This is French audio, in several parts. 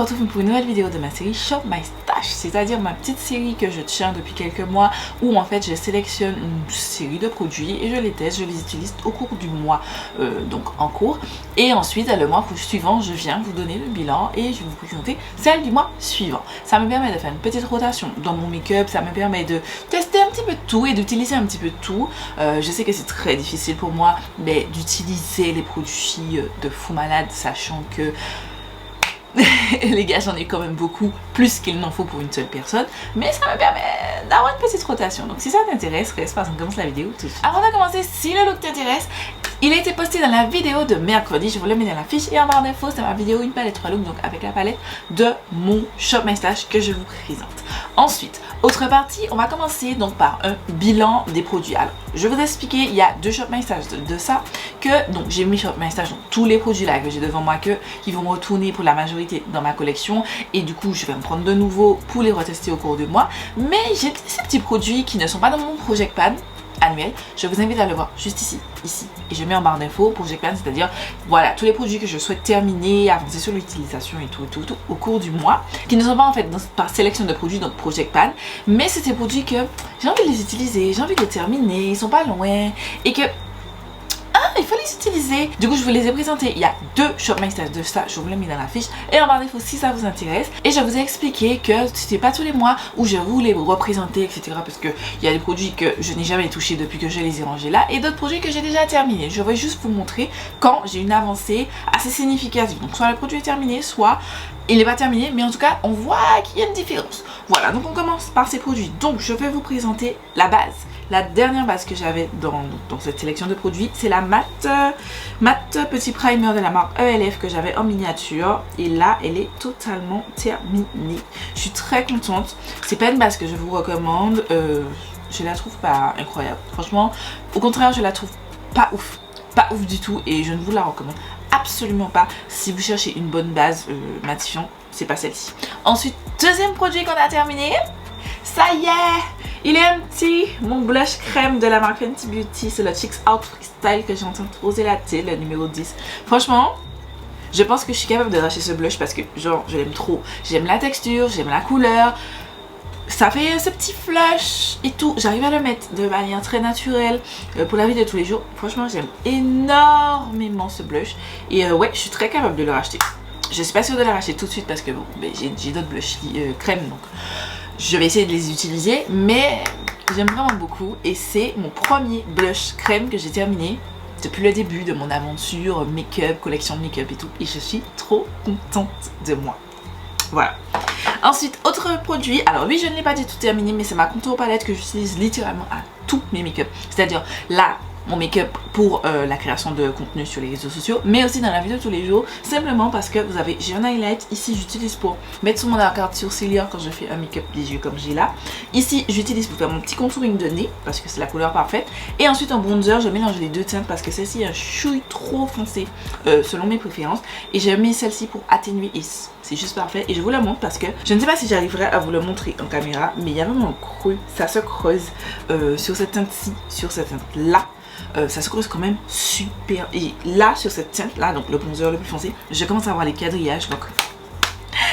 retrouve pour une nouvelle vidéo de ma série Shop My Stash, c'est-à-dire ma petite série que je tiens depuis quelques mois où en fait je sélectionne une série de produits et je les teste, je les utilise au cours du mois donc en cours, et ensuite le mois suivant je viens vous donner le bilan et je vais vous présenter celle du mois suivant. Ça me permet de faire une petite rotation dans mon make-up, ça me permet de tester un petit peu de tout et d'utiliser un petit peu de tout. Je sais que c'est très difficile pour moi mais d'utiliser les produits de fou malade, sachant que les gars, j'en ai quand même beaucoup, plus qu'il n'en faut pour une seule personne, mais ça me permet d'avoir une petite rotation. Donc si ça t'intéresse, reste parce qu'on commence la vidéo tout de suite. Avant de commencer, si le look t'intéresse, il a été posté dans la vidéo de mercredi, je vous le mets dans la fiche et en barre d'infos, c'est ma vidéo une palette 3 looks, donc avec la palette de mon Shop My Stash que je vous présente. Ensuite, autre partie, on va commencer donc par un bilan des produits. Alors, je vais vous expliquer, il y a deux Shop My Stash de ça, que donc j'ai mis Shop My Stash, donc tous les produits là que j'ai devant moi qui vont retourner pour la majorité dans ma collection, et du coup je vais en prendre de nouveau pour les retester au cours du mois. Mais j'ai ces petits produits qui ne sont pas dans mon Project Pan annuel, je vous invite à le voir juste ici, et je mets en barre d'infos Project Pan, c'est-à-dire voilà tous les produits que je souhaite terminer, avancer sur l'utilisation et tout au cours du mois, qui ne sont pas en fait par sélection de produits donc Project Pan, mais c'est ces produits que j'ai envie de les utiliser, j'ai envie de les terminer, ils sont pas loin et que il faut les utiliser. Du coup je vous les ai présentés, il y a deux Shop My Stash de ça, je vous les mets dans la fiche et en barre d'infos si ça vous intéresse. Et je vous ai expliqué que c'était pas tous les mois où je vous les représenter etc, parce que il y a des produits que je n'ai jamais touché depuis que je les ai rangés là, et d'autres produits que j'ai déjà terminés. Je vais juste vous montrer quand j'ai une avancée assez significative, donc soit le produit est terminé, soit il n'est pas terminé, mais en tout cas on voit qu'il y a une différence. Voilà, donc on commence par ces produits. Donc je vais vous présenter la base. La dernière base que j'avais dans cette sélection de produits, c'est la matte petit primer de la marque ELF que j'avais en miniature. Et là, elle est totalement terminée. Je suis très contente. C'est pas une base que je vous recommande. Je la trouve pas incroyable. Franchement, au contraire, je la trouve pas ouf. Pas ouf du tout et je ne vous la recommande absolument pas. Si vous cherchez une bonne base matifiant, c'est pas celle-ci. Ensuite, deuxième produit qu'on a terminé. Ça y est, il est un petit, mon blush crème de la marque Fenty Beauty, c'est le Chicks Out Freestyle que j'ai en train de poser la tête, le numéro 10. Franchement, je pense que je suis capable de racheter ce blush parce que genre je l'aime trop. J'aime la texture, j'aime la couleur, ça fait ce petit flush et tout. J'arrive à le mettre de manière très naturelle pour la vie de tous les jours. Franchement, j'aime énormément ce blush et ouais, je suis très capable de le racheter. Je suis pas sûre de le racheter tout de suite parce que bon, j'ai d'autres blush crème donc je vais essayer de les utiliser, mais j'aime vraiment beaucoup et c'est mon premier blush crème que j'ai terminé depuis le début de mon aventure make-up, collection de make-up et tout, et je suis trop contente de moi. Voilà. Ensuite, autre produit, alors lui je ne l'ai pas du tout terminé, mais c'est ma contour palette que j'utilise littéralement à tous mes make-up, c'est-à-dire là mon make-up pour la création de contenu sur les réseaux sociaux, mais aussi dans la vie de tous les jours, simplement parce que vous avez, j'ai un highlight ici, j'utilise pour mettre sur mon arcade sourcilière quand je fais un make-up des yeux comme j'ai là. Ici j'utilise pour faire mon petit contouring de nez parce que c'est la couleur parfaite, et ensuite en bronzer je mélange les deux teintes parce que celle-ci est un chouille trop foncé selon mes préférences, et j'ai mis celle-ci pour atténuer et c'est juste parfait. Et je vous la montre parce que je ne sais pas si j'arriverai à vous le montrer en caméra, mais il y a vraiment un creux, ça se creuse sur cette teinte-ci, sur cette teinte-là. Ça se creuse quand même super. Et là sur cette teinte là, donc le bronzer le plus foncé, je commence à avoir les quadrillages, donc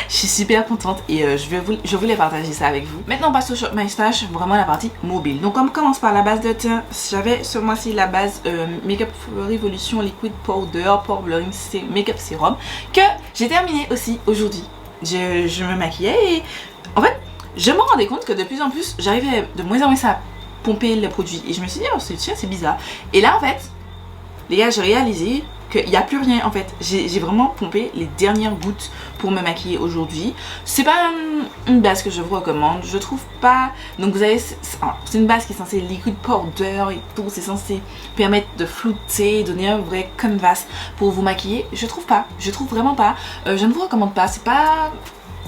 je suis super contente et je voulais partager ça avec vous. Maintenant on passe au Shop My Stash, vraiment la partie mobile. Donc on commence par la base de teint. J'avais ce mois-ci la base Makeup Revolution Liquid Powder Pore Blurring Makeup Serum que j'ai terminé aussi aujourd'hui. Je me maquillais et en fait je me rendais compte que de plus en plus j'arrivais de moins en moins à pomper le produit et je me suis dit oh c'est bizarre, et là en fait les gars j'ai réalisé qu'il n'y a plus rien en fait. J'ai vraiment pompé les dernières gouttes pour me maquiller aujourd'hui. C'est pas une base que je vous recommande, je trouve pas. Donc vous avez, c'est une base qui est censée liquid powder et tout, c'est censé permettre de flouter, donner un vrai canvas pour vous maquiller. Je trouve pas, je trouve vraiment pas. Je ne vous recommande pas, c'est pas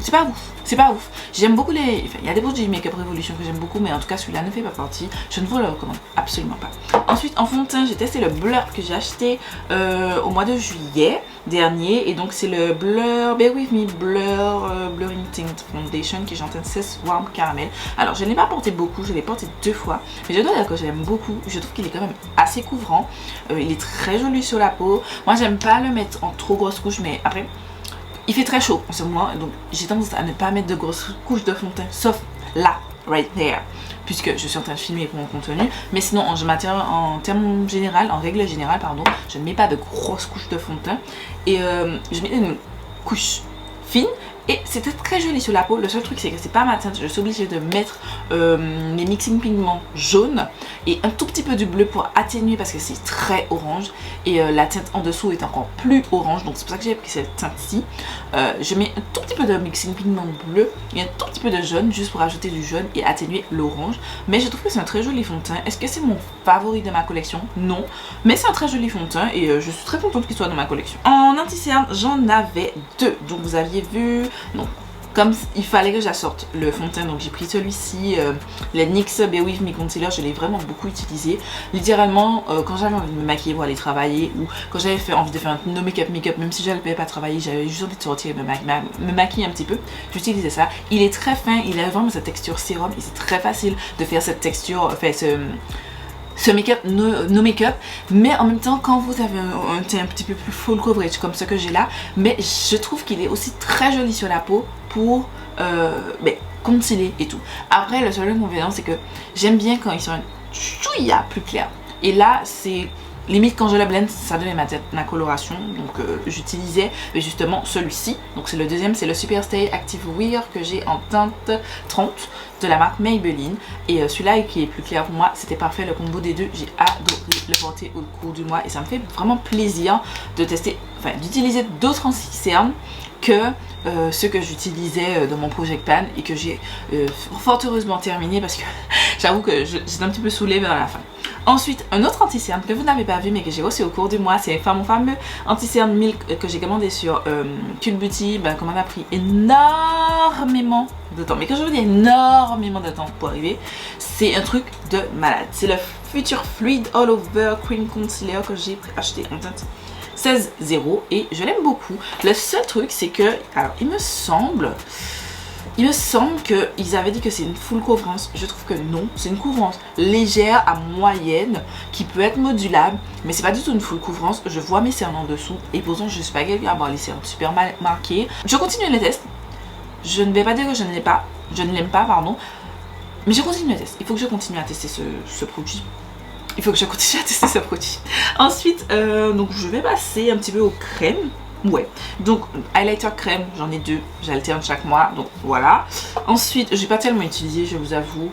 ouf, c'est pas ouf. J'aime beaucoup les... Enfin, il y a des produits Makeup Revolution que j'aime beaucoup, mais en tout cas celui-là ne fait pas partie. Je ne vous le recommande absolument pas. Ensuite, en fond de teint, j'ai testé le Blur que j'ai acheté au mois de juillet dernier. Et donc c'est le Blur, Bear With Me Blur Blurring Tint Foundation qui est en teinte 16 Warm Caramel. Alors je ne l'ai pas porté beaucoup, je l'ai porté 2 fois. Mais je dois dire que j'aime beaucoup. Je trouve qu'il est quand même assez couvrant. Il est très joli sur la peau. Moi j'aime pas le mettre en trop grosse couche, mais après... il fait très chaud en ce moment, donc j'ai tendance à ne pas mettre de grosses couches de fond de teint, sauf là, right there, puisque je suis en train de filmer pour mon contenu. Mais sinon, en termes général, en règle générale, pardon, je ne mets pas de grosses couches de fond de teint. Et je mets une couche fine. Et c'était très joli sur la peau. Le seul truc, c'est que c'est pas ma teinte. Je suis obligée de mettre les mixing pigments jaunes et un tout petit peu du bleu pour atténuer parce que c'est très orange. Et la teinte en dessous est encore plus orange. Donc c'est pour ça que j'ai pris cette teinte-ci. Je mets un tout petit peu de mixing pigment bleu et un tout petit peu de jaune juste pour ajouter du jaune et atténuer l'orange. Mais je trouve que c'est un très joli fond de teint. Est-ce que c'est mon favori de ma collection? Non. Mais c'est un très joli fond de teint et je suis très contente qu'il soit dans ma collection. En anti-cerne, j'en avais deux. Donc vous aviez vu... Donc, comme il fallait que j'assorte le fond de teint, donc j'ai pris celui-ci, le NYX Be With Me Concealer. Je l'ai vraiment beaucoup utilisé. Littéralement, quand j'avais envie de me maquiller pour aller travailler ou quand j'avais envie de faire un no make-up, même si je ne pouvais pas travailler, j'avais juste envie de sortir et me maquiller un petit peu, j'utilisais ça. Il est très fin, il a vraiment cette texture sérum et c'est très facile de faire cette texture, enfin ce make-up, no make-up, mais en même temps quand vous avez un teint un petit peu plus full coverage comme ce que j'ai là, mais je trouve qu'il est aussi très joli sur la peau pour concealer et tout. Après le seul inconvénient c'est que j'aime bien quand ils sont un chouïa plus clair, et là c'est limite quand je la blende ça devient ma coloration, donc j'utilisais justement celui-ci, donc c'est le deuxième, c'est le Superstay Active Wear que j'ai en teinte 30 de la marque Maybelline, et celui-là qui est plus clair pour moi, c'était parfait le combo des deux. J'ai adoré le porter au cours du mois et ça me fait vraiment plaisir de tester, enfin d'utiliser d'autres anti-cernes que ceux que j'utilisais dans mon Project Pan et que j'ai fort heureusement terminé parce que j'avoue que j'étais un petit peu saoulée vers la fin. Ensuite, un autre anti-cerne que vous n'avez pas vu mais que j'ai reçu au cours du mois, c'est mon fameux anti-cerne Milk que j'ai commandé sur Cult Beauty, qu'on m'a pris énormément de temps. Mais quand je vous dis énormément de temps pour arriver, c'est un truc de malade. C'est le Future Fluid All Over Cream Concealer que j'ai acheté en teinte 16-0 et je l'aime beaucoup. Le seul truc c'est que, alors il me semble qu'ils avaient dit que c'est une full couvrance. Je trouve que non, c'est une couvrance légère à moyenne qui peut être modulable, mais c'est pas du tout une full couvrance. Je vois mes cernes en dessous et pourtant je suis pas quelqu'un à avoir les cernes super mal marquées. Je continue les tests. Je ne vais pas dire que je ne l'aime pas, pardon, mais je continue les tests. Il faut que je continue à tester ce produit. Il faut que je continue à tester ce produit. Ensuite, donc je vais passer un petit peu aux crèmes. Ouais, donc highlighter crème, j'en ai deux, j'alterne chaque mois, donc voilà. Ensuite, j'ai pas tellement utilisé, je vous avoue.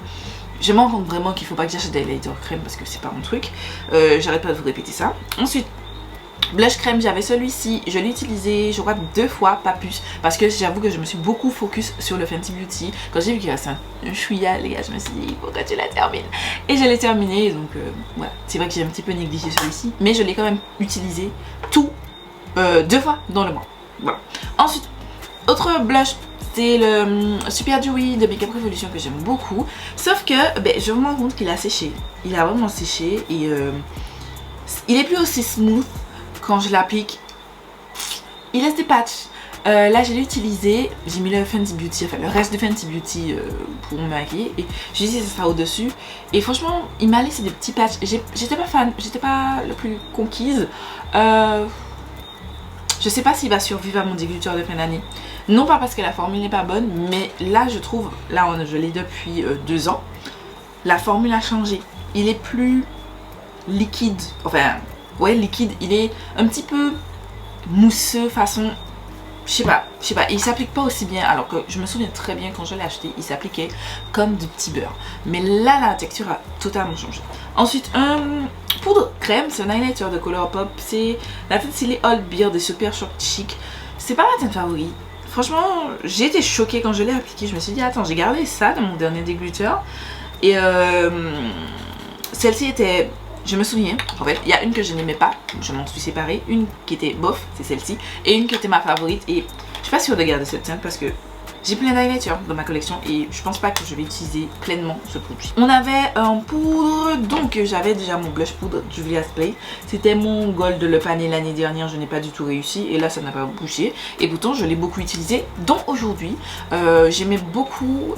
Je me rends compte vraiment qu'il faut pas que j'achète des highlighter crème parce que c'est pas mon truc. J'arrête pas de vous répéter ça. Ensuite, blush crème, j'avais celui-ci, je l'ai utilisé je crois 2 fois, pas plus, parce que j'avoue que je me suis beaucoup focus sur le Fenty Beauty. Quand j'ai vu qu'il restait un chouïa, les gars, je me suis dit il faut que tu la termines. Et je l'ai terminé, donc voilà. C'est vrai que j'ai un petit peu négligé celui-ci, mais je l'ai quand même utilisé tout 2 fois dans le mois. Voilà. Ensuite, autre blush, c'est le Super Dewy de Makeup Revolution que j'aime beaucoup. Sauf que je me rends compte qu'il a séché. Il a vraiment séché et il est plus aussi smooth quand je l'applique. Il laisse des patchs. Là je l'ai utilisé, j'ai mis le Fenty Beauty, enfin le reste de Fenty Beauty pour me maquiller et j'ai utilisé ça au dessus et franchement il m'a laissé des petits patchs. J'étais pas fan, j'étais pas la plus conquise. Je sais pas s'il va survivre à mon dégluteur de fin d'année. Non pas parce que la formule n'est pas bonne, mais là je trouve, là je l'ai depuis 2 ans, la formule a changé. Il est plus liquide, enfin ouais liquide, il est un petit peu mousseux façon, je sais pas, il s'applique pas aussi bien alors que je me souviens très bien quand je l'ai acheté, il s'appliquait comme du petit beurre. Mais là la texture a totalement changé. Ensuite un poudre crème, c'est un highlighter de Colourpop, c'est la teinte Silly Old Beard de Super Shop Chic. C'est pas ma teinte favorite. Franchement, j'ai été choquée quand je l'ai appliqué. Je me suis dit, attends, j'ai gardé ça dans mon dernier dégluteur. Et celle-ci était, je me souviens, en fait, il y a une que je n'aimais pas, je m'en suis séparée. Une qui était bof, c'est celle-ci. Et une qui était ma favorite. Et je suis pas sûre de garder cette teinte parce que j'ai plein d'highlighters dans ma collection et je pense pas que je vais utiliser pleinement ce produit. On avait en poudre, donc j'avais déjà mon blush poudre Juvia's Play. C'était mon gold de Le Pané l'année dernière, je n'ai pas du tout réussi et là ça n'a pas bougé. Et pourtant je l'ai beaucoup utilisé, dont aujourd'hui. J'aimais beaucoup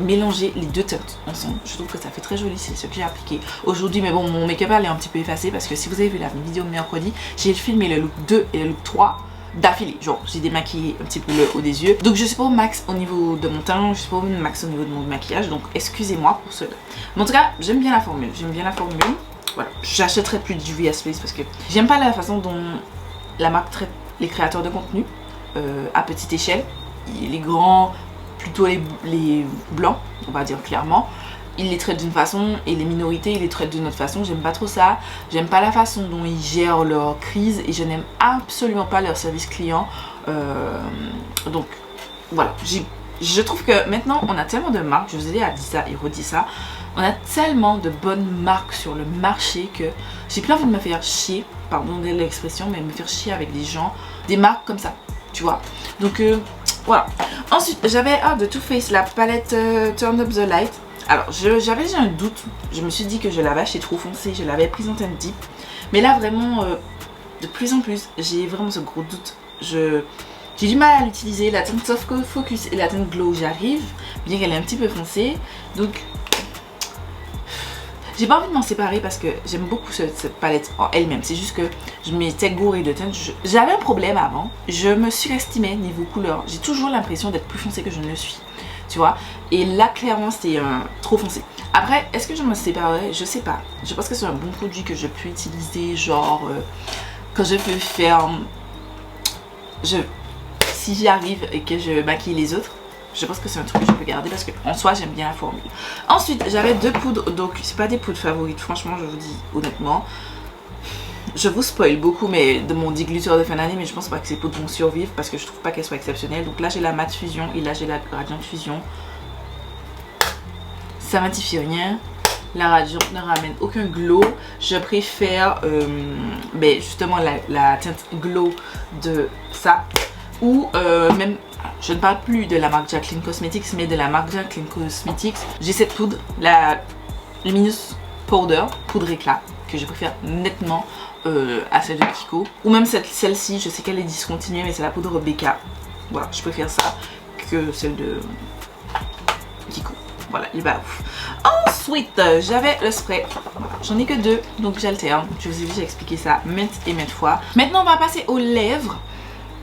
mélanger les deux teintes ensemble. Je trouve que ça fait très joli, c'est ce que j'ai appliqué aujourd'hui. Mais bon, mon make-up est un petit peu effacé parce que si vous avez vu la vidéo de mercredi, j'ai filmé le look 2 et le look 3. d'affilée. Genre, j'ai démaquillé un petit peu le haut des yeux. Donc, je suis pas au max au niveau de mon teint, je suis pas au max au niveau de mon maquillage. Donc, excusez-moi pour cela. Mais en tout cas, j'aime bien la formule. J'aime bien la formule. Voilà, j'achèterai plus du VS Face parce que j'aime pas la façon dont la marque traite les créateurs de contenu à petite échelle. Les grands, plutôt les blancs, on va dire clairement, ils les traitent d'une façon et les minorités ils les traitent d'une autre façon. J'aime pas trop ça. J'aime pas la façon dont ils gèrent leur crise et je n'aime absolument pas leur service client. Donc voilà, je trouve que maintenant on a tellement de marques, je vous ai dit ça et redit ça, on a tellement de bonnes marques sur le marché que j'ai plus envie de me faire chier, pardon de l'expression, mais me faire chier avec des gens, des marques comme ça, tu vois. Donc voilà. Ensuite j'avais de Too Faced la palette Turn Up the Light. Alors j'avais déjà un doute, je me suis dit que je l'avais acheté trop foncé, je l'avais prise en teinte deep, mais là vraiment de plus en plus j'ai vraiment ce gros doute. J'ai du mal à l'utiliser, la teinte Soft Focus et la teinte Glow j'arrive, bien qu'elle est un petit peu foncée, donc j'ai pas envie de m'en séparer parce que j'aime beaucoup cette palette en elle-même. C'est juste que je m'étais gourée de teinte. J'avais un problème avant, je me surestimais niveau couleur, j'ai toujours l'impression d'être plus foncée que je ne le suis. Tu vois, et là clairement c'était trop foncé. Après, est-ce que je me séparerai? Je sais pas. Je pense que c'est un bon produit que je peux utiliser, genre quand je peux faire, si j'y arrive et que je maquille les autres, je pense que c'est un truc que je peux garder parce que en soi j'aime bien la formule. Ensuite j'avais 2 poudres, donc c'est pas des poudres favorites, franchement je vous dis honnêtement. Je vous spoil beaucoup mais de mon dégluteur de fin d'année, mais je pense pas que ces poudres vont survivre parce que je trouve pas qu'elles soient exceptionnelles. Donc là j'ai la Matte Fusion et là j'ai la Radiant Fusion. Ça matifie rien. La Radiant ne ramène aucun glow. Je préfère justement la teinte glow de ça. Ou même, je ne parle plus de la marque Jaclyn Cosmetics, mais de la marque Jaclyn Cosmetics. J'ai cette poudre, la Luminous Powder, poudre éclat, que je préfère nettement à celle de Kiko. Ou même celle-ci, je sais qu'elle est discontinuée, mais c'est la poudre Becca. Voilà, je préfère ça que celle de Kiko. Voilà, il est pas ouf. Ensuite, j'avais le spray. Voilà, j'en ai que 2, donc j'alterne. Je vous ai déjà expliqué ça maintes et maintes fois. Maintenant, on va passer aux lèvres.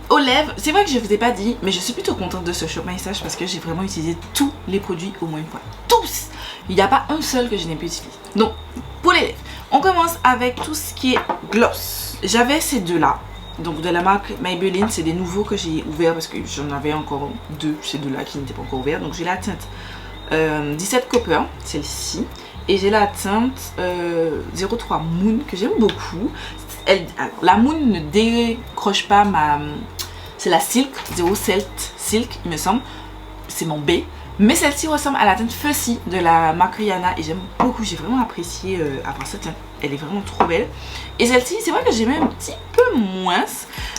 Aux lèvres, c'est vrai que je vous ai pas dit, mais je suis plutôt contente de ce Shop My Stash parce que j'ai vraiment utilisé tous les produits au moins une fois. Tous! Il n'y a pas un seul que je n'ai pas utilisé. Donc, pour les lèvres, on commence avec tout ce qui est gloss. J'avais ces deux-là. Donc de la marque Maybelline, c'est des nouveaux que j'ai ouverts parce que j'en avais encore 2, ces deux-là qui n'étaient pas encore ouverts. Donc j'ai la teinte 17 Copper, celle-ci. Et j'ai la teinte 03 Moon que j'aime beaucoup. Alors, la Moon ne décroche pas ma... C'est la Silk, 07 Silk il me semble. C'est mon B. Mais celle-ci ressemble à la teinte Fussy de la marque Rihanna et j'aime beaucoup, j'ai vraiment apprécié avoir cette teinte, elle est vraiment trop belle. Et celle-ci, c'est vrai que j'aimais un petit peu moins,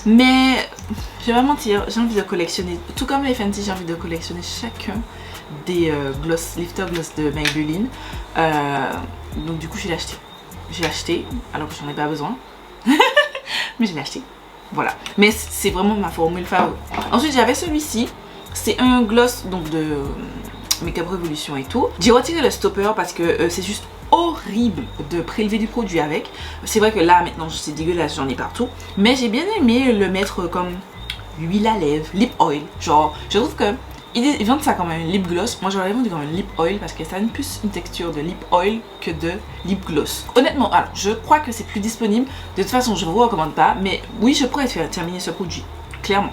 mais je vais pas mentir, j'ai envie de collectionner, tout comme les Fenty, j'ai envie de collectionner chacun des gloss, lifter gloss de Maybelline. Donc du coup, je l'ai acheté. J'ai acheté alors que j'en ai pas besoin, mais je l'ai acheté. Voilà, mais c'est vraiment ma formule favorite. Ensuite, j'avais celui-ci. C'est un gloss donc de Makeup Revolution et tout. J'ai retiré le stopper parce que c'est juste horrible de prélever du produit avec. C'est vrai que là maintenant c'est dégueulasse, j'en ai partout. Mais j'ai bien aimé le mettre comme huile à lèvres, lip oil. Genre je trouve que ils vendent ça comme un lip gloss. Moi j'aurais vendu comme un lip oil parce que ça a plus une texture de lip oil que de lip gloss. Honnêtement, alors je crois que c'est plus disponible. De toute façon je ne vous recommande pas. Mais oui, je pourrais terminer ce produit, clairement.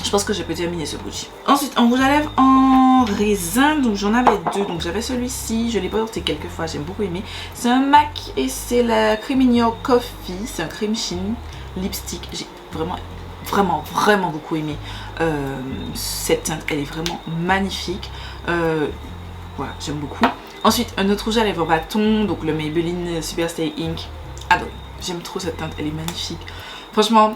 Je pense que je peux terminer ce produit. Ensuite, en rouge à lèvres en raisin, donc j'en avais 2. Donc j'avais celui-ci, je l'ai porté quelques fois, j'aime beaucoup aimé. C'est un MAC et c'est la Cream in Your Coffee. C'est un cream sheen lipstick. J'ai vraiment beaucoup aimé cette teinte. Elle est vraiment magnifique. Voilà, j'aime beaucoup. Ensuite, un autre rouge à lèvres bâton, donc le Maybelline Superstay Ink. Adoré. J'aime trop cette teinte, elle est magnifique. Franchement,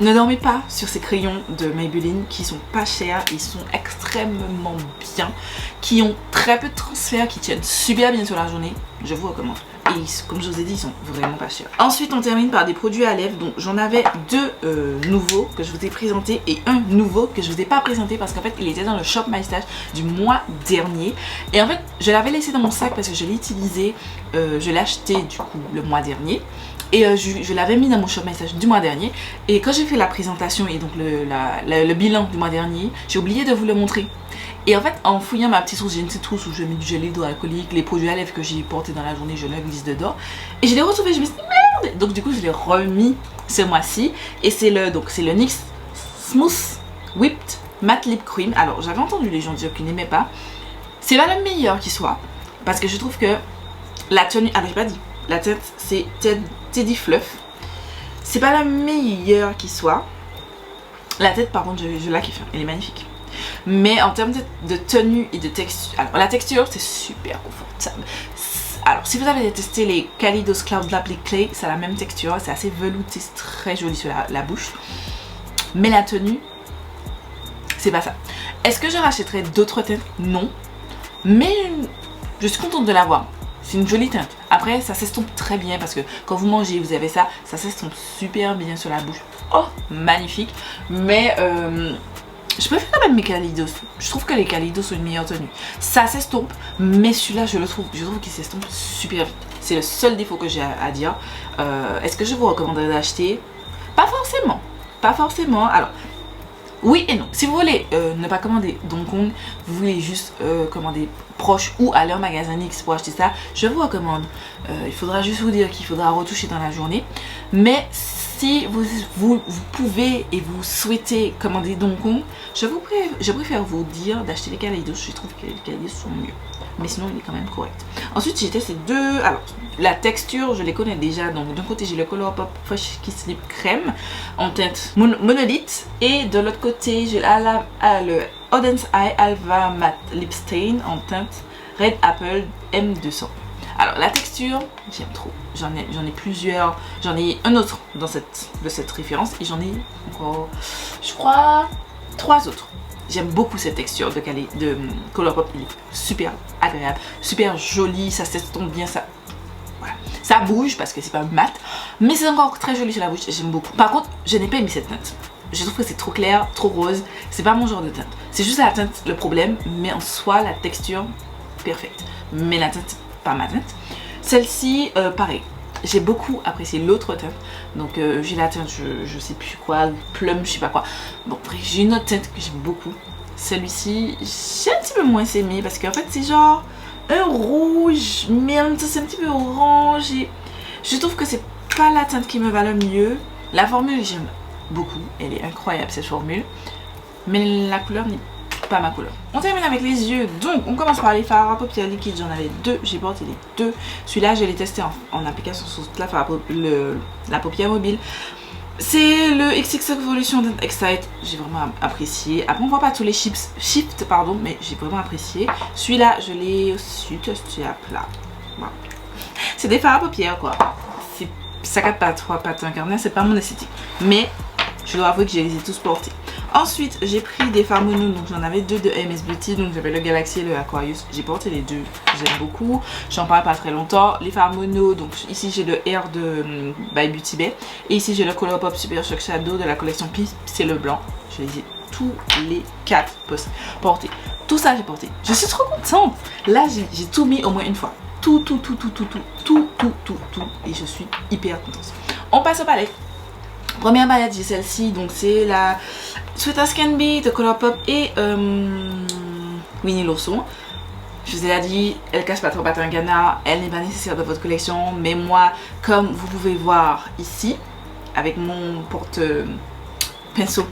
ne dormez pas sur ces crayons de Maybelline qui sont pas chers, ils sont extrêmement bien, qui ont très peu de transfert, qui tiennent super bien sur la journée, je vous recommande. Et comme je vous ai dit, ils sont vraiment pas chers. Ensuite, on termine par des produits à lèvres. Donc j'en avais 2 nouveaux que je vous ai présentés et un nouveau que je vous ai pas présenté parce qu'en fait il était dans le Shop My Stash du mois dernier. Et en fait je l'avais laissé dans mon sac parce que je l'ai utilisé, je l'ai acheté du coup le mois dernier. Et je l'avais mis dans mon shop My Stash du mois dernier. Et quand j'ai fait la présentation et donc le bilan du mois dernier, j'ai oublié de vous le montrer. Et en fait, en fouillant ma petite trousse, j'ai une petite trousse où je mets du gel hydroalcoolique, les produits à lèvres que j'ai portés dans la journée, je les glisse dedans. Et je l'ai retrouvé, je me suis dit merde. Donc du coup, je l'ai remis ce mois-ci. Et c'est le NYX Smooth Whipped Matte Lip Cream. Alors, j'avais entendu les gens dire qu'ils n'aimaient pas. C'est pas le meilleur qui soit. Parce que je trouve que la tenue, alors j'ai pas dit, la tête c'est Teddy Fluff. C'est pas la meilleure qui soit. La tête par contre je la kiffe, elle est magnifique. Mais en termes de tenue et de texture, alors la texture c'est super confortable. Alors si vous avez testé les Kaleidos Cloud Applique Clay, c'est la même texture, c'est assez velouté, c'est très joli sur la bouche. Mais la tenue, c'est pas ça. Est-ce que je rachèterai d'autres teintes? Non. Mais je suis contente de l'avoir. C'est une jolie teinte. Après, ça s'estompe très bien parce que quand vous mangez, vous avez ça, ça s'estompe super bien sur la bouche. Oh, magnifique. Mais je préfère quand même mes Kaleidos. Je trouve que les Kaleidos sont une meilleure tenue. Ça s'estompe, mais celui-là, je trouve qu'il s'estompe super vite. C'est le seul défaut que j'ai à dire. Est-ce que je vous recommanderais d'acheter? Pas forcément. Pas forcément. Alors, oui et non. Si vous voulez ne pas commander Hong Kong, vous voulez juste commander proche ou aller en magasin NYX pour acheter ça, je vous recommande. Il faudra juste vous dire qu'il faudra retoucher dans la journée. Mais si vous pouvez et vous souhaitez commander Hong Kong, je préfère vous dire d'acheter les Kaleidos. Je trouve que les Kaleidos sont mieux. Mais sinon il est quand même correct. Ensuite j'ai testé deux. Alors la texture je les connais déjà. Donc d'un côté j'ai le Colourpop Fresh Kiss Lip Crème en teinte monolithe. Et de l'autre côté j'ai le Odense Eye Alva Matte Lip Stain en teinte Red Apple M200. Alors la texture j'aime trop. J'en ai plusieurs. J'en ai un autre de cette référence. Et j'en ai encore je crois 3 autres. J'aime beaucoup cette texture de Colourpop, il est super agréable, super joli, ça s'estompe bien, ça, voilà. Ça bouge parce que c'est pas mat, mais c'est encore très joli sur la bouche, j'aime beaucoup. Par contre, je n'ai pas aimé cette teinte, je trouve que c'est trop clair, trop rose, c'est pas mon genre de teinte. C'est juste la teinte le problème, mais en soi la texture, parfaite. Mais la teinte, pas ma teinte. Celle-ci, pareil. J'ai beaucoup apprécié l'autre teinte. Donc j'ai la teinte, je sais plus quoi, plum, je sais pas quoi. Bon, bref, j'ai une autre teinte que j'aime beaucoup. Celui-ci, j'ai un petit peu moins aimé parce qu'en fait c'est genre un rouge, mais en même temps c'est un petit peu orange. Et je trouve que c'est pas la teinte qui me va le mieux. La formule j'aime beaucoup, elle est incroyable cette formule. Mais la couleur n'est pas ma couleur. On termine avec les yeux, donc on commence par les fards à paupières liquides. J'en avais 2, j'ai porté les 2. Celui-là je l'ai testé en application sur toute la paupière mobile. C'est le XX Evolution Excite, j'ai vraiment apprécié. Après on voit pas tous les shifts pardon, mais j'ai vraiment apprécié. Celui-là je l'ai aussi testé à plat. Voilà. C'est des fards à paupières quoi. Ça capte pas trop patin carnet, c'est pas mon esthétique. Mais je dois avouer que je les ai tous portés. Ensuite, j'ai pris des fards mono, donc j'en avais 2 de MS Beauty, donc j'avais le Galaxy et le Aquarius. J'ai porté les 2, j'aime beaucoup. J'en parle pas très longtemps. Les fards mono, donc ici j'ai le Air de by Beauty Bay. Et ici j'ai le Colourpop Super Shock Shadow de la collection Peace, c'est le blanc. Je les ai tous les 4 portés. Tout ça j'ai porté. Je suis trop contente. Là j'ai tout mis au moins une fois. Tout. Et je suis hyper contente. On passe aux palettes. Première palette, j'ai celle-ci, donc c'est la Sweet as Can Be de Colourpop et Winnie l'ourson. Je vous ai dit, elle cache pas trop patin Ghana, elle n'est pas nécessaire dans votre collection, mais moi, comme vous pouvez voir ici, avec mon porte-pinceau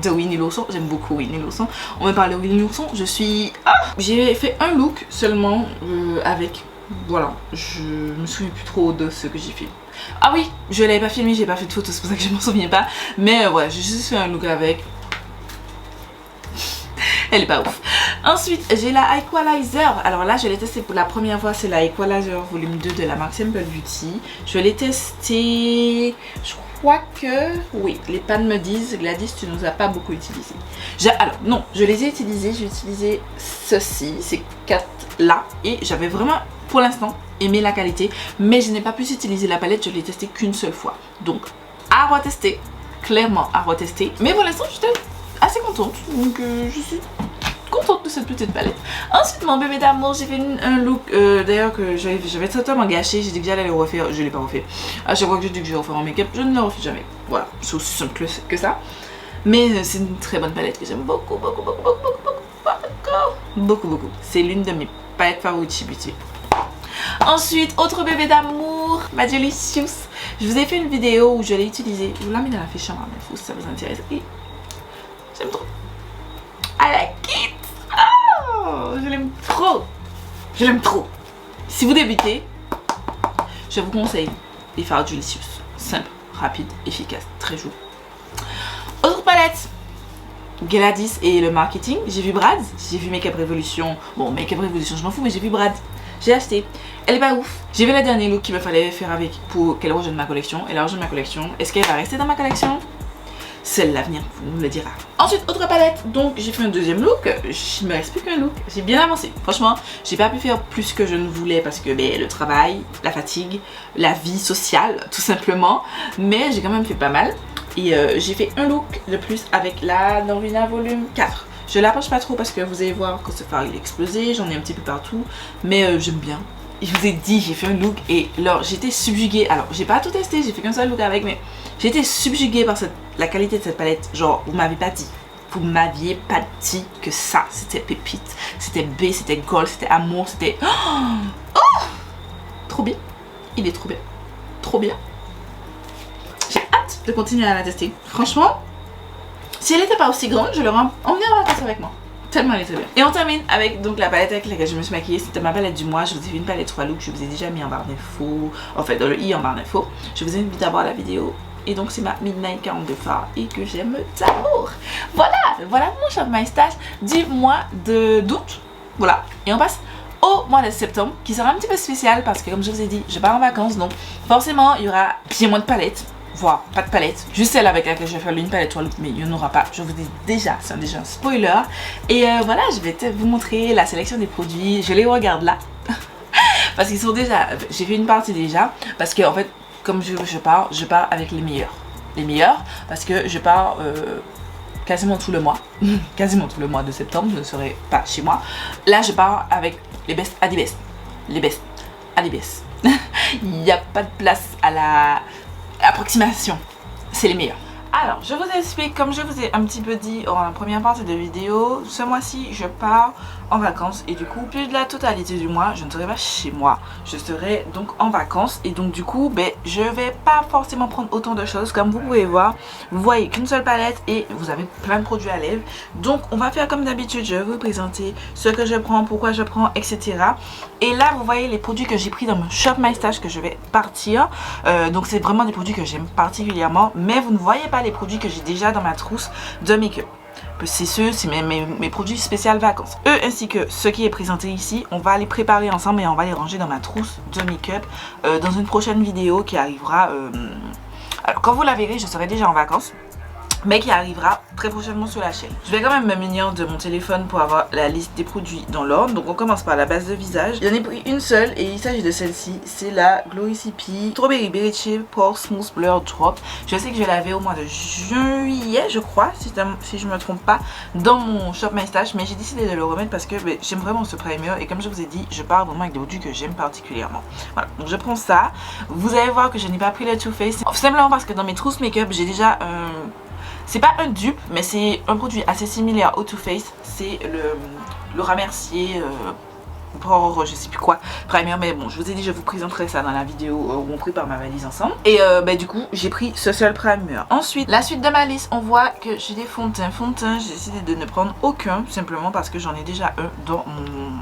de Winnie l'ourson, j'aime beaucoup Winnie l'ourson. On me parle de Winnie l'ourson, je suis... j'ai fait un look seulement avec... Voilà, je me souviens plus trop de ce que j'ai fait. Ah oui, je l'avais pas filmé, j'ai pas fait de photos, c'est pour ça que je m'en souviens pas. Mais voilà, j'ai juste fait un look avec. Elle est pas ouf. Ensuite, j'ai la Equalizer. Alors là, je l'ai testé pour la première fois. C'est la Equalizer volume 2 de la marque Simple Beauty. Je l'ai testé... Je crois que... Oui, les fans me disent, Gladys, tu nous as pas beaucoup utilisé. Alors, non, je les ai utilisés. J'ai utilisé ceci, ces 4 là. Et j'avais vraiment, pour l'instant, aimé la qualité. Mais je n'ai pas pu utiliser la palette. Je l'ai testé qu'une seule fois. Donc, à retester. Clairement, à retester. Mais pour l'instant, j'étais assez contente. Donc, je suis contente de cette petite palette. Ensuite, mon bébé d'amour, j'ai fait un look, d'ailleurs que j'avais totalement gâché. J'ai dit que j'allais le refaire, je ne l'ai pas refait. À chaque fois que je dis que je vais refaire mon make-up, je ne le refais jamais. Voilà, c'est aussi simple que ça. Mais c'est une très bonne palette que j'aime beaucoup. C'est l'une de mes palettes favorites chez Beauty. Ensuite, autre bébé d'amour, ma Delicious. Je vous ai fait une vidéo où je l'ai utilisée. Je vous la mets dans la fiche en barre d'infos si ça vous intéresse. Et j'aime trop. I like it. Oh, je l'aime trop. Je l'aime trop. Si vous débutez, je vous conseille les fards Delicious. Simple, rapide, efficace, très joli. Autre palette, Gladys et le marketing. J'ai vu Brad, j'ai vu Makeup Revolution. Bon, Makeup Revolution, je m'en fous, mais j'ai vu Brad. J'ai acheté. Elle est pas ouf. J'ai vu le dernier look qu'il me fallait faire avec pour qu'elle rejoigne ma collection. Elle a rejoint ma collection. Est-ce qu'elle va rester dans ma collection? Seul l'avenir vous le dira. Ensuite, autre palette. Donc, j'ai fait un deuxième look. Il me reste plus qu'un look. J'ai bien avancé. Franchement, j'ai pas pu faire plus que je ne voulais parce que le travail, la fatigue, la vie sociale, tout simplement. Mais j'ai quand même fait pas mal. Et j'ai fait un look de plus avec la Norvina volume 4. Je l'approche pas trop parce que vous allez voir que ce fard il est explosé, j'en ai un petit peu partout, mais j'aime bien. Je vous ai dit, j'ai fait un look et alors j'étais subjuguée. Alors j'ai pas tout testé, j'ai fait qu'un seul look avec, mais j'ai été subjuguée par la qualité de cette palette. Genre vous m'aviez pas dit que ça c'était pépite, c'était B, c'était gold, c'était amour, c'était trop bien. Il est trop bien, trop bien. J'ai hâte de continuer à la tester. Franchement, si elle n'était pas aussi grande, je l'aurais emmenée en vacances avec moi. Tellement elle est très bien. Et on termine avec donc la palette avec laquelle je me suis maquillée. C'était ma palette du mois. Je vous ai fait une palette 3 looks. Je vous ai déjà mis en barre d'infos. En fait, dans le i en barre d'infos. Je vous invite à voir la vidéo. Et donc c'est ma Midnight 42 fard et que j'aime d'amour. Voilà mon Shop My Stash du mois d'août. Voilà. Et on passe au mois de septembre qui sera un petit peu spécial parce que comme je vous ai dit, je pars en vacances. Donc forcément, il y aura bien moins de palettes. Voire pas de palette, juste celle avec laquelle je vais faire une palette 3 looks, mais il n'y en aura pas, je vous dis déjà, c'est déjà un spoiler. Et voilà, je vais vous montrer la sélection des produits, je les regarde là, parce qu'ils sont déjà, j'ai fait une partie déjà, parce que en fait, comme je pars avec les meilleurs, parce que je pars quasiment tout le mois, quasiment tout le mois de septembre, je ne serai pas chez moi. Là, je pars avec les best à des best, les best à des best. Il n'y a pas de place à la approximation, c'est les meilleurs. Alors, je vous explique, comme je vous ai un petit peu dit en première partie de vidéo, ce mois-ci, je pars en vacances et du coup, plus de la totalité du mois, je ne serai pas chez moi. Je serai donc en vacances et donc du coup, je vais pas forcément prendre autant de choses. Comme vous pouvez voir, vous voyez qu'une seule palette et vous avez plein de produits à lèvres. Donc, on va faire comme d'habitude, je vais vous présenter ce que je prends, pourquoi je prends, etc. Et là, vous voyez les produits que j'ai pris dans mon Shop My Stash que je vais partir. Donc, c'est vraiment des produits que j'aime particulièrement, mais vous ne voyez pas les produits que j'ai déjà dans ma trousse de make-up. C'est mes produits spéciaux vacances. Eux ainsi que ce qui est présenté ici, on va les préparer ensemble et on va les ranger dans ma trousse de make-up dans une prochaine vidéo qui arrivera. Alors quand vous la verrez, je serai déjà en vacances, mais qui arrivera très prochainement sur la chaîne. Je vais quand même me munir de mon téléphone pour avoir la liste des produits dans l'ordre. Donc on commence par la base de visage. J'en ai pris une seule et il s'agit de celle-ci. C'est la Glow CP Strawberry Berry Chip Pore Smooth Blur Drop. Je sais que je l'avais au mois de juillet, je crois, si je me trompe pas, dans mon Shop My Stash, mais j'ai décidé de le remettre parce que j'aime vraiment ce primer et comme je vous ai dit, je pars vraiment avec des produits que j'aime particulièrement. Voilà, donc je prends ça. Vous allez voir que je n'ai pas pris le Too Faced simplement parce que dans mes trousses make-up, j'ai déjà c'est pas un dupe, mais c'est un produit assez similaire au Too Faced. C'est le Remercier pour je sais plus quoi primer, mais bon, je vous ai dit je vous présenterai ça dans la vidéo où on prépare ma valise ensemble. Et du coup j'ai pris ce seul primer. Ensuite, la suite de ma liste, on voit que j'ai des fonds de teint. J'ai décidé de ne prendre aucun simplement parce que j'en ai déjà un dans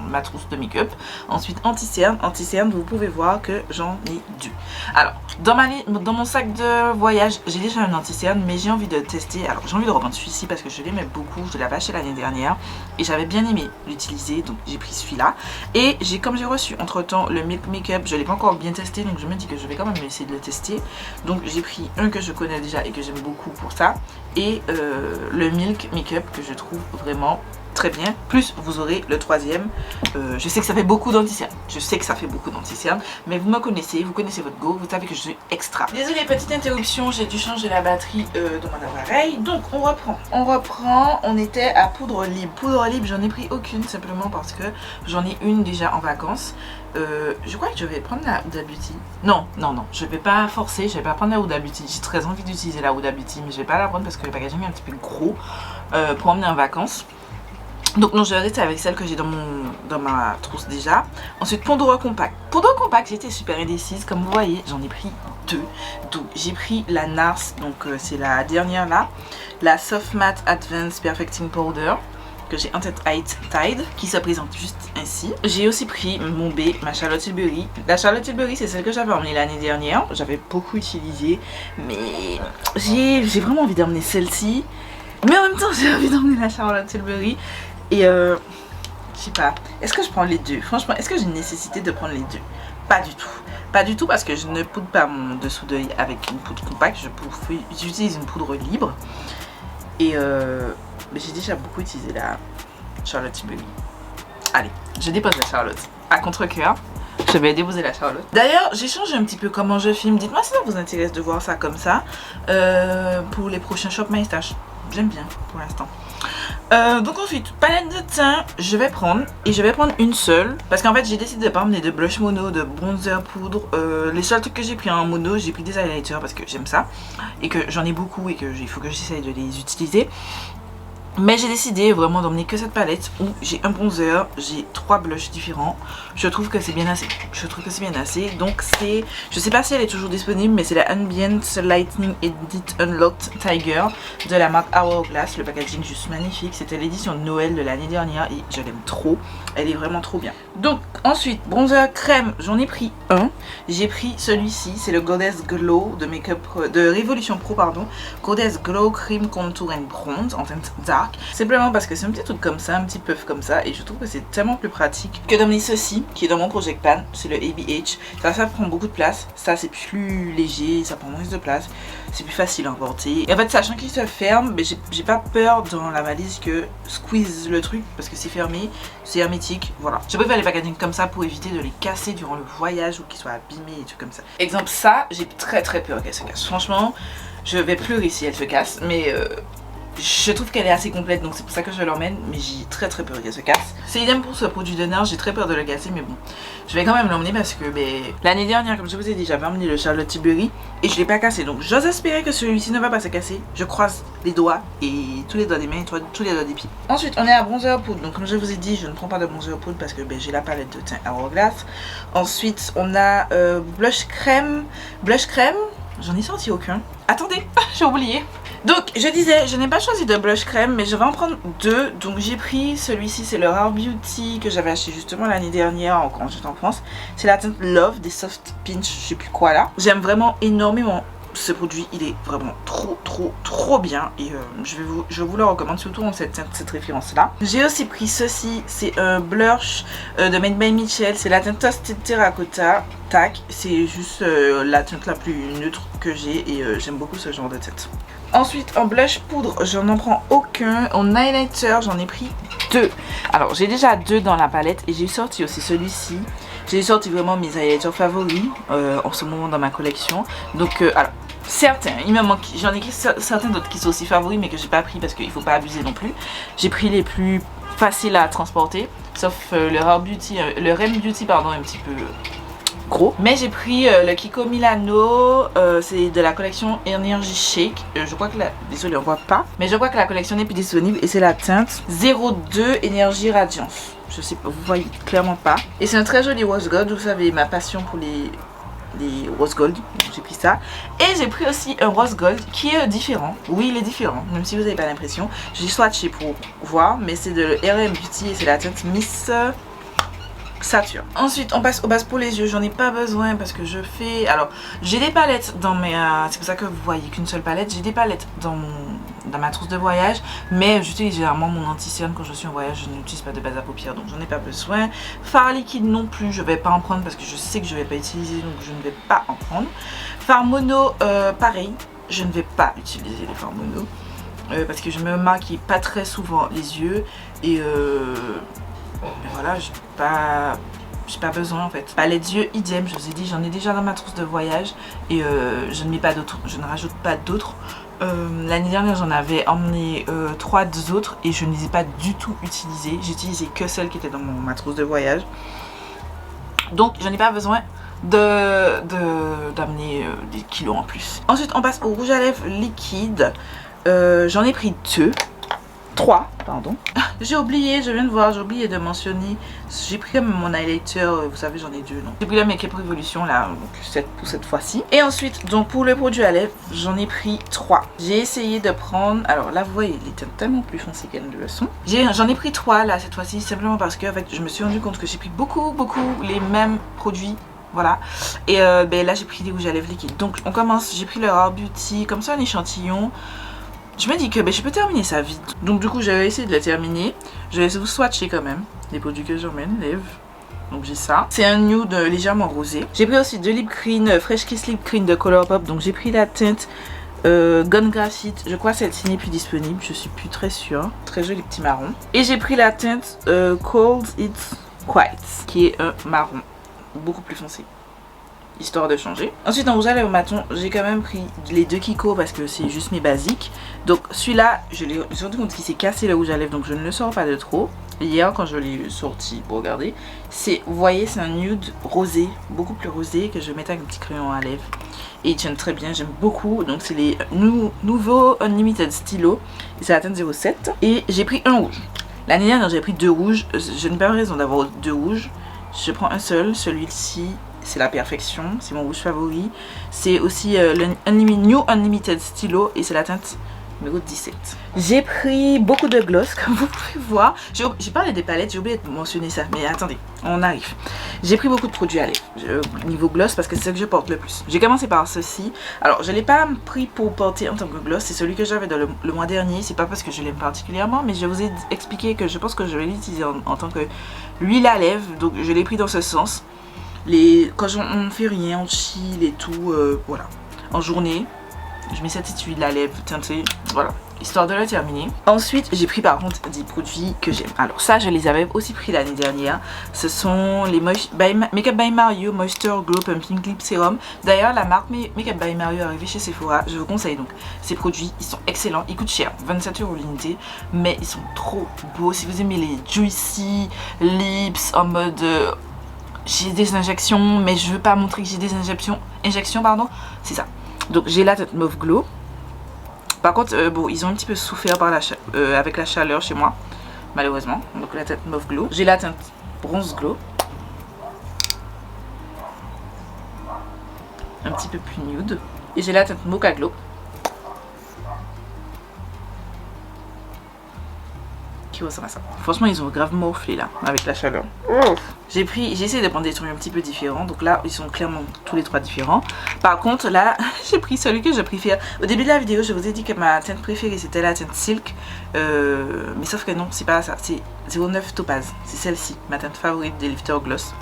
ma trousse de make-up. Ensuite, anti-cerne, vous pouvez voir que j'en ai deux. Alors dans mon sac de voyage, j'ai déjà un anti-cerne, mais j'ai envie de tester. Alors j'ai envie de reprendre celui-ci parce que je l'aimais beaucoup, je l'avais acheté l'année dernière et j'avais bien aimé l'utiliser, donc j'ai pris celui-là. Et comme j'ai reçu entre temps le Milk Makeup, je ne l'ai pas encore bien testé, donc je me dis que je vais quand même essayer de le tester. Donc j'ai pris un que je connais déjà et que j'aime beaucoup pour ça, et le Milk Makeup que je trouve vraiment très bien. Plus vous aurez le troisième. Je sais que ça fait beaucoup d'anti-cerne. Je sais que ça fait beaucoup d'anti-cerne. Mais vous me connaissez, vous connaissez votre go. Vous savez que je suis extra. Désolée, petite interruption. J'ai dû changer la batterie de mon appareil. Donc on reprend. On reprend. On était à poudre libre. Poudre libre, j'en ai pris aucune simplement parce que j'en ai une déjà en vacances. Je crois que je vais prendre la Huda Beauty. Non, je vais pas forcer, je vais pas prendre la Huda Beauty. J'ai très envie d'utiliser la Huda Beauty, mais je vais pas la prendre parce que le packaging est un petit peu gros pour emmener en vacances. Donc non, je vais rester avec celle que j'ai dans ma trousse déjà. Ensuite, poudre compact. Poudre compact, j'étais super indécise. Comme vous voyez, j'en ai pris deux. Donc j'ai pris la NARS, donc c'est la dernière là. La Soft Matte Advanced Perfecting Powder, que j'ai en tête Tide, qui se présente juste ainsi. J'ai aussi pris mon B, ma Charlotte Tilbury. La Charlotte Tilbury, c'est celle que j'avais emmenée l'année dernière. J'avais beaucoup utilisé, mais j'ai vraiment envie d'emmener celle-ci. Mais en même temps, j'ai envie d'emmener la Charlotte Tilbury. Et je sais pas, est-ce que je prends les deux? Franchement, est-ce que j'ai une nécessité de prendre les deux? Pas du tout. Pas du tout parce que je ne poudre pas mon dessous d'œil avec une poudre compacte. J'utilise une poudre libre. Et j'ai déjà beaucoup utilisé la Charlotte Tilbury. Allez, je dépose la Charlotte à contre-cœur. Je vais déposer la Charlotte. D'ailleurs, j'ai changé un petit peu comment je filme. Dites-moi si ça vous intéresse de voir ça comme ça. Pour les prochains Shop My Stash. J'aime bien pour l'instant. Donc ensuite, palette de teint, je vais prendre une seule parce qu'en fait j'ai décidé de pas emmener de blush mono, de bronzer poudre. Les seuls trucs que j'ai pris en mono, j'ai pris des highlighters parce que j'aime ça et que j'en ai beaucoup et que il faut que j'essaye de les utiliser. Mais j'ai décidé vraiment d'emmener que cette palette où j'ai un bronzer, j'ai 3 blushs différents. Je trouve que c'est bien assez. Donc c'est, je sais pas si elle est toujours disponible, mais c'est la Ambient Lightning Edit Unlocked Tiger de la marque Hourglass. Le packaging juste magnifique. C'était l'édition de Noël de l'année dernière et je l'aime trop. Elle est vraiment trop bien. Donc ensuite, bronzer crème, j'en ai pris un. J'ai pris celui-ci, c'est le Goddess Glow de Révolution Pro, pardon. Goddess Glow Cream Contour and Bronze en teinte dark. Simplement parce que c'est un petit truc comme ça, un petit puff comme ça, et je trouve que c'est tellement plus pratique que d'emmener ceci qui est dans mon Project Pan, c'est le ABH. Ça prend beaucoup de place, ça c'est plus léger, ça prend moins de place, c'est plus facile à emporter. Et en fait, sachant qu'il se ferme, mais j'ai pas peur dans la valise que squeeze le truc parce que c'est fermé, c'est hermétique, voilà. Je préfère les packaging comme ça pour éviter de les casser durant le voyage ou qu'ils soient abîmés et tout comme ça. Exemple, ça, j'ai très peur qu'elle se casse. Franchement, je vais pleurer si elle se casse, mais je trouve qu'elle est assez complète, donc c'est pour ça que je l'emmène, mais j'ai très peur qu'elle se casse. C'est idem pour ce produit de NARS, j'ai très peur de le casser, mais bon, je vais quand même l'emmener parce que l'année dernière, comme je vous ai dit, j'avais emmené le Charlotte Tilbury et je l'ai pas cassé, donc j'ose espérer que celui-ci ne va pas se casser. Je croise les doigts et tous les doigts des mains et tous les doigts des pieds. Ensuite, on est à bronzer poudre, donc comme je vous ai dit, je ne prends pas de bronzer poudre parce que j'ai la palette de teint Hourglass. Ensuite, on a blush crème, j'en ai sorti aucun. Attendez, j'ai oublié. Donc je disais, je n'ai pas choisi de blush crème, mais je vais en prendre deux. Donc j'ai pris celui-ci, c'est le Rare Beauty que j'avais acheté justement l'année dernière quand j'étais en France. C'est la teinte Love des Soft Pinch, je sais plus quoi là. J'aime vraiment énormément ce produit, il est vraiment trop bien et je vous le recommande surtout en cette référence là. J'ai aussi pris ceci, c'est un blush de Made by Michel, c'est la teinte Toasted Terracotta. Tac, c'est juste la teinte la plus neutre que j'ai et j'aime beaucoup ce genre de teinte. Ensuite en blush poudre, je n'en prends aucun. En highlighter, j'en ai pris deux. Alors j'ai déjà deux dans la palette et j'ai sorti aussi celui-ci. J'ai sorti vraiment mes highlighters favoris en ce moment dans ma collection. Donc alors certains, il me manque, j'en ai écrit certains d'autres qui sont aussi favoris mais que j'ai pas pris parce qu'il faut pas abuser non plus. J'ai pris les plus faciles à transporter, sauf le Rare Beauty, le Rem Beauty pardon, un petit peu gros. Mais j'ai pris le Kiko Milano, c'est de la collection Energy Shake. Je crois que désolé on voit pas, mais je crois que la collection n'est plus disponible et c'est la teinte 02 Énergie Radiance. Je sais pas, vous voyez clairement pas. Et c'est un très joli rose gold, vous savez ma passion pour les rose gold, j'ai pris ça. Et j'ai pris aussi un rose gold qui est différent. Oui, il est différent, même si vous n'avez pas l'impression. J'ai swatché pour voir, mais c'est de RM Beauty et c'est la teinte Miss Saturne. Ensuite on passe aux bases pour les yeux. J'en ai pas besoin parce que je fais, alors j'ai des palettes dans mes c'est pour ça que vous voyez qu'une seule palette. J'ai des palettes dans ma trousse de voyage, mais j'utilise généralement mon anti-cerne quand je suis en voyage. Je n'utilise pas de base à paupières, donc j'en ai pas besoin. Fard liquide non plus, je vais pas en prendre parce que je sais que je vais pas utiliser, donc je ne vais pas en prendre. Fard mono, pareil, je ne vais pas utiliser les fards mono. parce que je me maquille pas très souvent les yeux et voilà, j'ai pas besoin en fait. Palette d'yeux idem, je vous ai dit, j'en ai déjà dans ma trousse de voyage et je ne mets pas d'autres, je ne rajoute pas d'autres. L'année dernière j'en avais emmené 3 autres et je ne les ai pas du tout utilisées. J'ai utilisé que celles qui étaient dans ma trousse de voyage. Donc je n'ai pas besoin d'amener des kilos en plus. Ensuite on passe au rouge à lèvres liquide. J'en ai pris 3, pardon. J'ai oublié, je viens de voir, j'ai oublié de mentionner. J'ai pris comme mon highlighter, vous savez j'en ai 2, non. J'ai pris la Make Up Revolution là, donc pour cette fois-ci. Et ensuite, donc pour le produit à lèvres, j'en ai pris 3. J'ai essayé de prendre, alors là vous voyez, il était tellement plus foncé qu'elle ne le sont. J'en ai pris 3 là cette fois-ci, simplement parce que en fait, je me suis rendu compte que j'ai pris beaucoup les mêmes produits. Voilà, et ben là j'ai pris des rouges à lèvres liquides. Donc on commence, j'ai pris le Rare Beauty, comme ça un échantillon. Je me dis que ben, je peux terminer ça vite. Donc du coup j'avais essayé de la terminer. Je vais vous swatcher quand même les produits que j'emmène, lèvres. Donc j'ai ça. C'est un nude légèrement rosé. J'ai pris aussi 2 lip cream, Fresh Kiss Lip Cream de Colourpop. Donc j'ai pris la teinte Gone Graphite. Je crois que celle-ci n'est plus disponible. Je suis plus très sûre. Très joli petit marron. Et j'ai pris la teinte Cold It's White, qui est un marron beaucoup plus foncé, histoire de changer. Ensuite en rouge à lèvres maton, j'ai quand même pris les 2 Kiko parce que c'est juste mes basiques. Donc celui-là, je l'ai rendu compte qu'il s'est cassé le rouge à lèvres, donc je ne le sors pas de trop. Hier quand je l'ai sorti pour regarder, vous voyez, c'est un nude rosé, beaucoup plus rosé, que je vais mettre avec un petit crayon à lèvres. Et ils tiennent très bien, j'aime beaucoup. Donc c'est les nouveaux Unlimited Stylo, et c'est la teinte 07. Et j'ai pris un rouge. L'année dernière j'ai pris 2 rouges, je n'ai pas raison d'avoir 2 rouges. Je prends un seul, celui-ci, c'est la perfection, c'est mon rouge favori. C'est aussi le New Unlimited Stylo et c'est la teinte numéro 17. J'ai pris beaucoup de gloss, comme vous pouvez voir. J'ai parlé des palettes, j'ai oublié de mentionner ça, mais attendez, on arrive. J'ai pris beaucoup de produits à lèvres, niveau gloss, parce que c'est ce que je porte le plus. J'ai commencé par ceci. Alors, je ne l'ai pas pris pour porter en tant que gloss, c'est celui que j'avais le mois dernier. C'est pas parce que je l'aime particulièrement, mais je vous ai expliqué que je pense que je vais l'utiliser en tant que l'huile à lèvres, donc je l'ai pris dans ce sens. Quand on ne fait rien, on chill et tout, voilà. En journée, je mets cette huile à lèvres teintée, voilà, histoire de la terminer. Ensuite, j'ai pris par contre des produits que j'aime. Alors ça, je les avais aussi pris l'année dernière. Ce sont les Make Up by Mario Moisture Glow Pumping Lip Serum. D'ailleurs, la marque Make Up by Mario est arrivée chez Sephora. Je vous conseille donc ces produits. Ils sont excellents. Ils coûtent cher, 27 € l'unité, mais ils sont trop beaux. Si vous aimez les juicy lips en mode j'ai des injections, mais je veux pas montrer que j'ai des injections, pardon, c'est ça. Donc j'ai la teinte Mauve Glow. Par contre, bon, ils ont un petit peu souffert avec la chaleur chez moi, malheureusement. Donc la teinte Mauve Glow. J'ai la teinte Bronze Glow. Un petit peu plus nude. Et j'ai la teinte Mocha Glow. Qui ressemble à ça. Franchement, ils ont grave morflé là, avec la chaleur. Oh. J'ai essayé de prendre des trucs un petit peu différents. Donc là, ils sont clairement tous les 3 différents. Par contre, là, j'ai pris celui que je préfère. Au début de la vidéo, je vous ai dit que ma teinte préférée, c'était la teinte Silk. Mais sauf que non, c'est pas ça. C'est 09 Topaz. C'est celle-ci, ma teinte favorite des Lifter Gloss.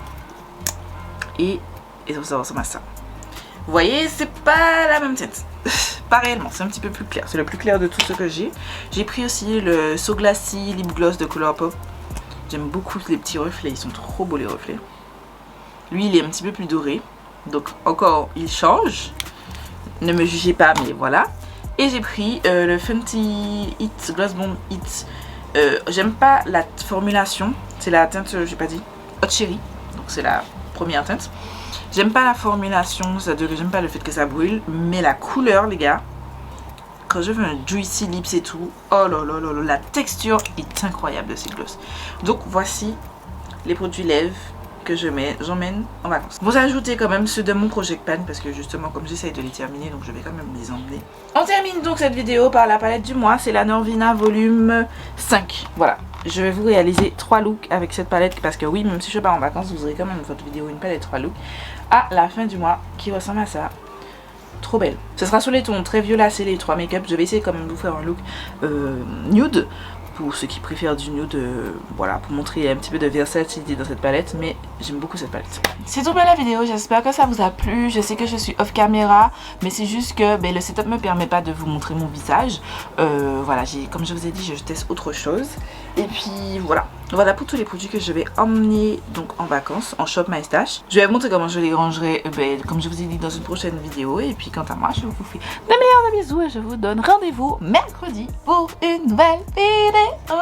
Et ça ressemble à ça. Vous voyez, c'est pas la même teinte. Pas réellement, c'est un petit peu plus clair. C'est le plus clair de tout ce que j'ai. J'ai pris aussi le So Glassy Lip Gloss de Colourpop. J'aime beaucoup les petits reflets, ils sont trop beaux les reflets. Lui, il est un petit peu plus doré. Donc encore, il change. Ne me jugez pas, mais voilà. Et j'ai pris le Fenty Hit Gloss Bomb Hit. J'aime pas la formulation. C'est la teinte, j'ai pas dit, Hot Cherry. Donc c'est la première teinte. J'aime pas la formulation, c'est-à-dire que j'aime pas le fait que ça brûle, mais la couleur, les gars, quand je veux un juicy lips et tout, oh là là là là, la texture est incroyable de ces gloss. Donc voici les produits lèvres que j'emmène en vacances. Vous ajoutez quand même ceux de mon Project Pan parce que justement comme j'essaye de les terminer, donc je vais quand même les emmener. On termine donc cette vidéo par la palette du mois, c'est la Norvina volume 5. Voilà. Je vais vous réaliser 3 looks avec cette palette parce que oui, même si je pars en vacances, vous aurez quand même votre vidéo une palette 3 looks à la fin du mois qui ressemble à ça. Trop belle. Ce sera sur les tons très violacés les 3 make-up. Je vais essayer quand même de vous faire un look nude pour ceux qui préfèrent du nude, voilà, pour montrer un petit peu de versatilité dans cette palette, mais j'aime beaucoup cette palette. C'est tout pour la vidéo, j'espère que ça vous a plu. Je sais que je suis off caméra, mais c'est juste que le setup me permet pas de vous montrer mon visage. Voilà, comme je vous ai dit, je teste autre chose. Et puis voilà, voilà pour tous les produits que je vais emmener donc en vacances, en Shop My Stash. Je vais vous montrer comment je les rangerai, comme je vous ai dit, dans une prochaine vidéo. Et puis quant à moi, je vous fais de meilleurs bisous et je vous donne rendez-vous mercredi pour une nouvelle vidéo.